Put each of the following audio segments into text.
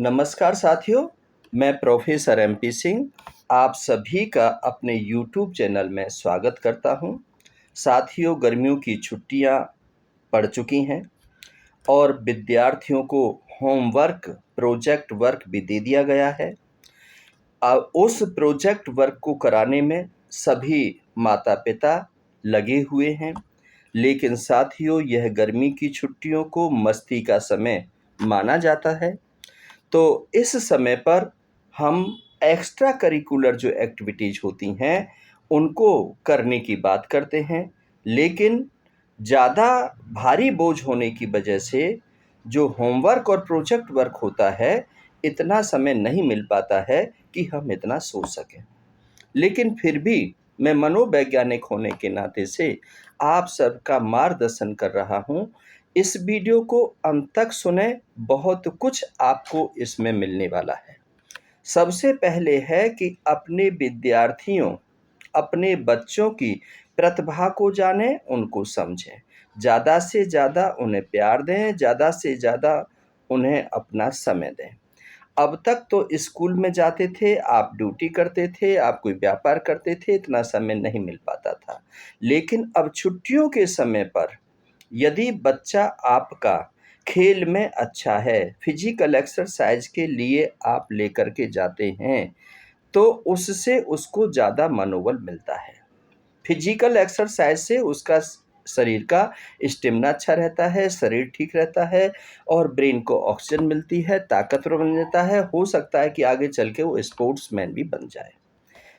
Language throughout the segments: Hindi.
नमस्कार साथियों, मैं प्रोफेसर एमपी सिंह आप सभी का अपने यूट्यूब चैनल में स्वागत करता हूं। साथियों, गर्मियों की छुट्टियां पड़ चुकी हैं और विद्यार्थियों को होमवर्क, प्रोजेक्ट वर्क भी दे दिया गया है। उस प्रोजेक्ट वर्क को कराने में सभी माता-पिता लगे हुए हैं, लेकिन साथियों, यह गर्मी की छुट्टियों को मस्ती का समय माना जाता है। तो इस समय पर हम एक्स्ट्रा करिकुलर जो एक्टिविटीज़ होती हैं, उनको करने की बात करते हैं। लेकिन ज़्यादा भारी बोझ होने की वजह से जो होमवर्क और प्रोजेक्ट वर्क होता है, इतना समय नहीं मिल पाता है कि हम इतना सोच सकें। लेकिन फिर भी मैं मनोवैज्ञानिक होने के नाते से आप सबका मार्गदर्शन कर रहा हूँ। इस वीडियो को अंत तक सुनें, बहुत कुछ आपको इसमें मिलने वाला है। सबसे पहले है कि अपने विद्यार्थियों, अपने बच्चों की प्रतिभा को जानें, उनको समझें। ज़्यादा से ज़्यादा उन्हें प्यार दें, ज़्यादा से ज़्यादा उन्हें अपना समय दें। अब तक तो स्कूल में जाते थे, आप ड्यूटी करते थे, आप कोई व्यापार करते थे, इतना समय नहीं मिल पाता था। लेकिन अब छुट्टियों के समय पर यदि बच्चा आपका खेल में अच्छा है, फिजिकल एक्सरसाइज के लिए आप लेकर के जाते हैं, तो उससे उसको ज़्यादा मनोबल मिलता है। फिजिकल एक्सरसाइज से उसका शरीर का स्टेमिना अच्छा रहता है, शरीर ठीक रहता है और ब्रेन को ऑक्सीजन मिलती है, ताकतवर बन जाता है। हो सकता है कि आगे चल के वो स्पोर्ट्समैन भी बन जाए।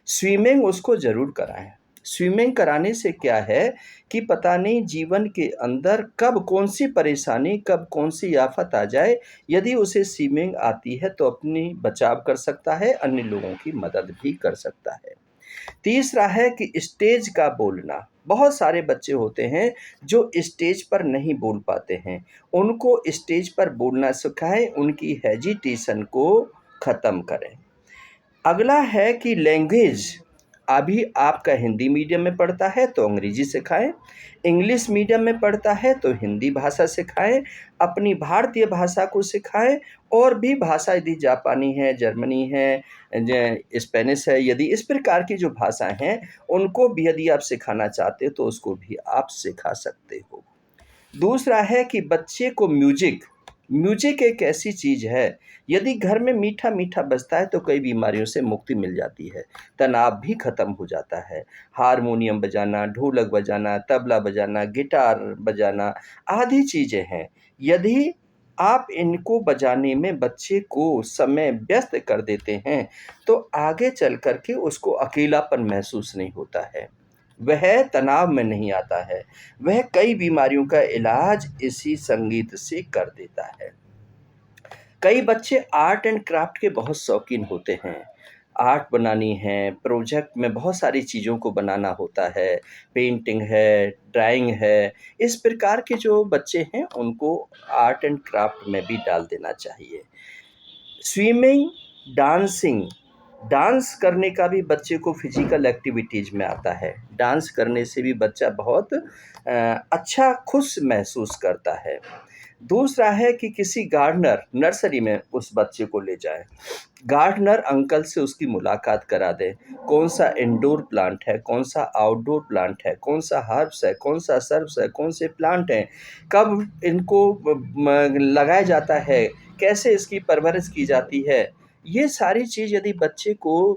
स्विमिंग उसको ज़रूर कराएँ। स्विमिंग कराने से क्या है कि पता नहीं जीवन के अंदर कब कौन-सी परेशानी, कब कौन-सी आफ़त आ जाए। यदि उसे स्विमिंग आती है तो अपनी बचाव कर सकता है, अन्य लोगों की मदद भी कर सकता है। तीसरा है कि स्टेज का बोलना। बहुत सारे बच्चे होते हैं जो स्टेज पर नहीं बोल पाते हैं। उनको स्टेज पर बोलना सिखाएँ, उनकी हेजिटेशन को ख़त्म करें। अगला है कि लैंग्वेज। अभी आपका हिंदी मीडियम में पढ़ता है तो अंग्रेजी सिखाएँ, इंग्लिश मीडियम में पढ़ता है तो हिंदी भाषा सिखाएँ, अपनी भारतीय भाषा को सिखाएँ और भी भाषा यदि जापानी है, जर्मनी है, स्पेनिश है, यदि इस प्रकार की जो भाषाएँ हैं, उनको भी यदि आप सिखाना चाहते हो तो उसको भी आप सिखा सकते हो। दूसरा है कि बच्चे को म्यूज़िक एक ऐसी चीज़ है, यदि घर में मीठा-मीठा बजता है तो कई बीमारियों से मुक्ति मिल जाती है, तनाव भी ख़त्म हो जाता है। हारमोनियम बजाना, ढोलक बजाना, तबला बजाना, गिटार बजाना आदि चीज़ें हैं। यदि आप इनको बजाने में बच्चे को समय व्यस्त कर देते हैं, तो आगे चल कर के उसको अकेलापन महसूस नहीं होता है। वह तनाव में नहीं आता है। वह कई बीमारियों का इलाज इसी संगीत से कर देता है। कई बच्चे आर्ट एंड क्राफ्ट के बहुत शौकीन होते हैं। आर्ट बनानी है, प्रोजेक्ट में बहुत सारी चीज़ों को बनाना होता है, पेंटिंग है, ड्राइंग है। इस प्रकार के जो बच्चे हैं, उनको आर्ट एंड क्राफ्ट में भी डाल देना चाहिए। स्विमिंग, डांसिंग, डांस करने का भी बच्चे को फिजिकल एक्टिविटीज़ में आता है। डांस करने से भी बच्चा बहुत अच्छा खुश महसूस करता है। दूसरा है कि किसी गार्डनर, नर्सरी में उस बच्चे को ले जाएँ। गार्डनर अंकल से उसकी मुलाकात करा दें। कौन-सा इंडोर प्लांट है, कौन-सा आउटडोर प्लांट है, कौन-सा हर्ब्स है, कौन-सा श्रब्स है, कौन से प्लांट हैं, कब इनको लगाया जाता है, कैसे इसकी परवरिश की जाती है। ये सारी चीज़ यदि बच्चे को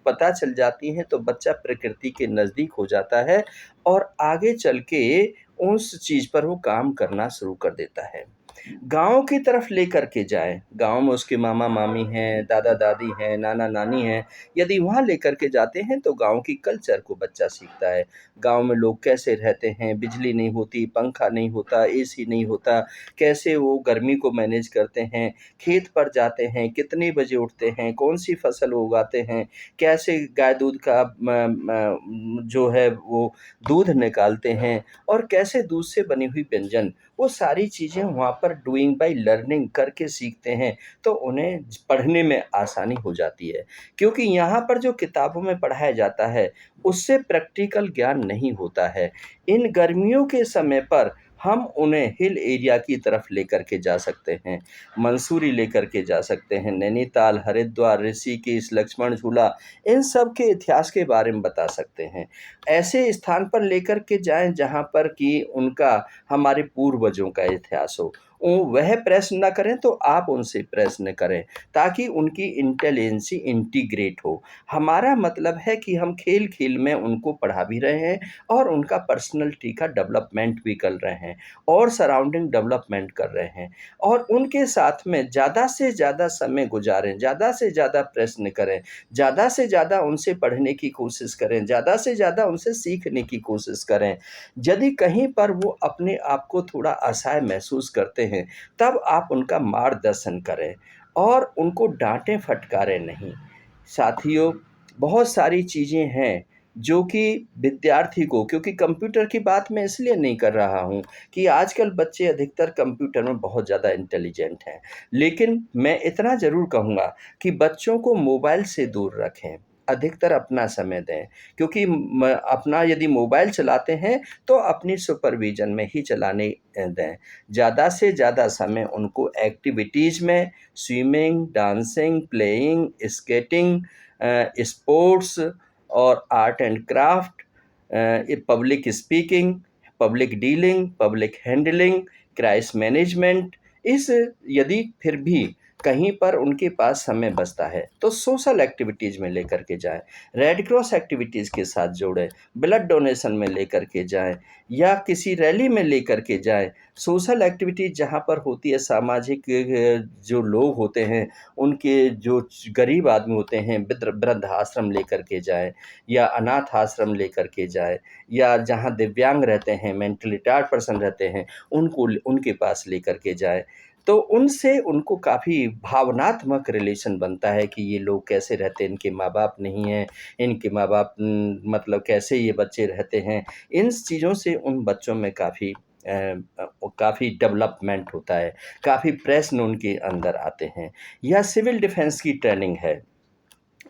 पता चल जाती हैं तो बच्चा प्रकृति के नज़दीक हो जाता है और आगे चल के उस चीज़ पर वो काम करना शुरू कर देता है। गाँव की तरफ लेकर के जाएँ, गाँव में उसके मामा-मामी हैं, दादा-दादी हैं, नाना-नानी हैं, यदि वहाँ लेकर के जाते हैं तो गाँव की कल्चर को बच्चा सीखता है। गाँव में लोग कैसे रहते हैं, बिजली नहीं होती, पंखा नहीं होता, एसी नहीं होता, कैसे वो गर्मी को मैनेज करते हैं, खेत पर जाते हैं, कितने बजे उठते हैं, कौन-सी फसल उगाते हैं, कैसे गाय दूध का जो है वो दूध निकालते हैं और कैसे दूध से बनी हुई व्यंजन, वो सारी चीज़ें वहाँ पर डूइंग बाय लर्निंग करके सीखते हैं, तो उन्हें पढ़ने में आसानी हो जाती है। क्योंकि यहाँ पर जो किताबों में पढ़ाया जाता है, उससे प्रैक्टिकल ज्ञान नहीं होता है। इन गर्मियों के समय पर हम उन्हें हिल एरिया की तरफ लेकर के जा सकते हैं, मंसूरी लेकर के जा सकते हैं, नैनीताल, हरिद्वार, ऋषिकेश, लक्ष्मण झूला, इन सब के इतिहास के बारे में बता सकते हैं। ऐसे स्थान पर लेकर के जाएँ जहाँ पर कि उनका हमारे पूर्वजों का इतिहास हो। वह प्रश्न ना करें तो आप उनसे प्रश्न करें, ताकि उनकी इंटेलिजेंसी इंटीग्रेट हो। हमारा मतलब है कि हम खेल-खेल में उनको पढ़ा भी रहे हैं और उनका पर्सनैलिटी का डेवलपमेंट भी कर रहे हैं और सराउंडिंग डेवलपमेंट कर रहे हैं और उनके साथ में ज़्यादा से ज़्यादा समय गुज़ारें, ज़्यादा से ज़्यादा प्रश्न करें, ज़्यादा से ज़्यादा उनसे पढ़ने की कोशिश करें, ज़्यादा से ज़्यादा उनसे सीखने की कोशिश करें। यदि कहीं पर वो अपने आप को थोड़ा असहाय महसूस करते हैं, तब आप उनका मार्गदर्शन करें और उनको डाँटें-फटकारें नहीं। साथियों, बहुत सारी चीज़ें हैं जो कि विद्यार्थी को, क्योंकि कंप्यूटर की बात मैं इसलिए नहीं कर रहा हूँ कि आजकल बच्चे अधिकतर कंप्यूटर में बहुत ज़्यादा इंटेलिजेंट हैं। लेकिन मैं इतना ज़रूर कहूँगा कि बच्चों को मोबाइल से दूर रखें, अधिकतर अपना समय दें, क्योंकि अपना यदि मोबाइल चलाते हैं तो अपनी सुपरविज़न में ही चलाने दें। ज़्यादा से ज़्यादा समय उनको एक्टिविटीज़ में swimming, dancing, playing, skating, sports और art and craft, public speaking, public dealing, public handling, crisis management, इस यदि फिर भी कहीं पर उनके पास समय बचता है तो सोशल एक्टिविटीज़ में लेकर के जाएँ, रेड क्रॉस एक्टिविटीज़ के साथ जोड़ें, ब्लड डोनेशन में लेकर के जाएँ या किसी रैली में लेकर के जाएँ। सोशल एक्टिविटीज़ जहाँ पर होती है, सामाजिक जो लोग होते हैं, उनके जो गरीब आदमी होते हैं, वृद्धाश्रम लेकर के जाएँ या अनाथ आश्रम लेकर के जाएँ या जहाँ दिव्यांग रहते हैं, मेंटली रिटार्ड पर्सन रहते हैं, उनके पास लेकर के जाएँ। तो उनसे उनको काफ़ी भावनात्मक रिलेशन बनता है कि ये लोग कैसे रहते हैं, इनके माँ-बाप नहीं हैं, इनके माँ-बाप मतलब कैसे ये बच्चे रहते हैं। इन चीज़ों से उन बच्चों में काफ़ी डेवलपमेंट होता है, काफ़ी प्रश्न उनके अंदर आते हैं। या सिविल डिफेंस की ट्रेनिंग है,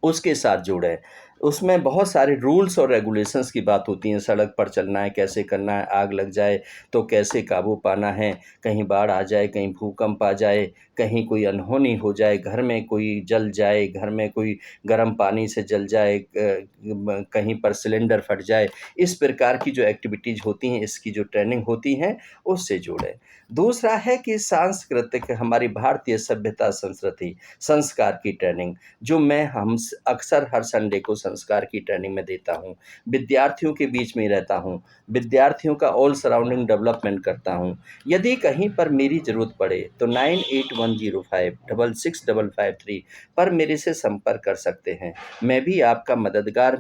उसके साथ जुड़ें। उसमें बहुत सारे रूल्स और रेगुलेशंस की बात होती हैं, सड़क पर चलना है, कैसे करना है, आग लग जाए तो कैसे काबू पाना है, कहीं बाढ़ आ जाए, कहीं भूकंप आ जाए, कहीं कोई अनहोनी हो जाए, घर में कोई जल जाए, घर में कोई गर्म पानी से जल जाए, कहीं पर सिलेंडर फट जाए। इस प्रकार की जो एक्टिविटीज़ होती हैं, इसकी जो ट्रेनिंग होती हैं, उससे जुड़ें। दूसरा है कि सांस्कृतिक, हमारी भारतीय सभ्यता, संस्कृति, संस्कार की ट्रेनिंग, जो मैं हम अक्सर हर संडे को संस्कार की ट्रेनिंग में देता हूँ। विद्यार्थियों के बीच में रहता हूँ, विद्यार्थियों का ऑल सराउंडिंग डेवलपमेंट करता हूँ। यदि कहीं पर मेरी ज़रूरत पड़े तो 9810566553 पर मेरे से संपर्क कर सकते हैं। मैं भी आपका मददगार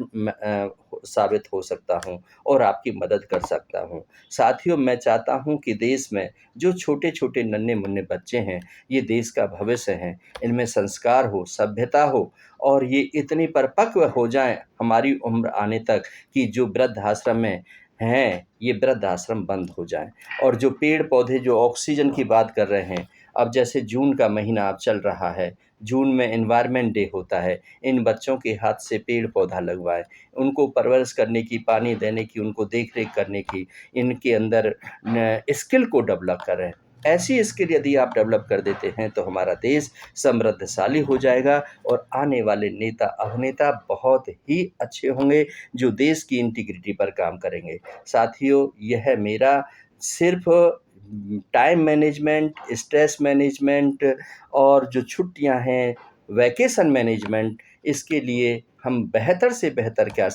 साबित हो सकता हूँ और आपकी मदद कर सकता हूँ। साथियों, मैं चाहता हूँ कि देश में जो छोटे-छोटे नन्हे-मुन्ने बच्चे हैं, ये देश का भविष्य हैं। इनमें संस्कार हो, सभ्यता हो और ये इतनी परिपक्व हो जाएँ हमारी उम्र आने तक कि जो वृद्धाश्रम में हैं, ये वृद्धाश्रम बंद हो जाएँ। और जो पेड़-पौधे जो ऑक्सीजन की बात कर रहे हैं, अब जैसे जून का महीना अब चल रहा है, जून में एनवायरनमेंट डे होता है, इन बच्चों के हाथ से पेड़-पौधा लगवाएँ, उनको परवरिश करने की, पानी देने की, उनको देख-रेख करने की, इनके अंदर स्किल को डेवलप करें। ऐसी स्किल यदि आप डेवलप कर देते हैं तो हमारा देश समृद्धशाली हो जाएगा और आने वाले नेता, अभिनेता बहुत ही अच्छे होंगे, जो देश की इंटीग्रिटी पर काम करेंगे। साथियों, यह मेरा सिर्फ़ टाइम मैनेजमेंट, स्ट्रेस मैनेजमेंट और जो छुट्टियाँ हैं, वैकेशन मैनेजमेंट, इसके लिए हम बेहतर से बेहतर क्या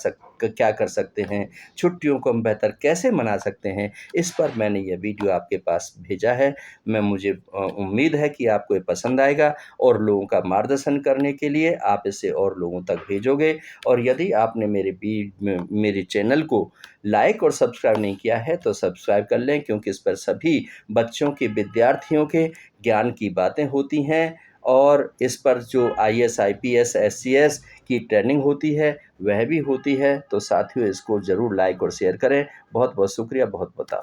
कर सकते हैं, छुट्टियों को हम बेहतर कैसे मना सकते हैं, इस पर मैंने यह वीडियो आपके पास भेजा है। मुझे उम्मीद है कि आपको ये पसंद आएगा और लोगों का मार्गदर्शन करने के लिए आप इसे और लोगों तक भेजोगे और यदि आपने मेरे चैनल को लाइक और सब्सक्राइब नहीं किया है तो सब्सक्राइब कर लें, क्योंकि इस पर सभी बच्चों के, विद्यार्थियों के ज्ञान की बातें होती हैं और इस पर जो आईएएस, आईपीएस, एससीएस की ट्रेनिंग होती है, वह भी होती है। तो साथियों, इसको ज़रूर लाइक और शेयर करें। बहुत-बहुत शुक्रिया, बहुत-बहुत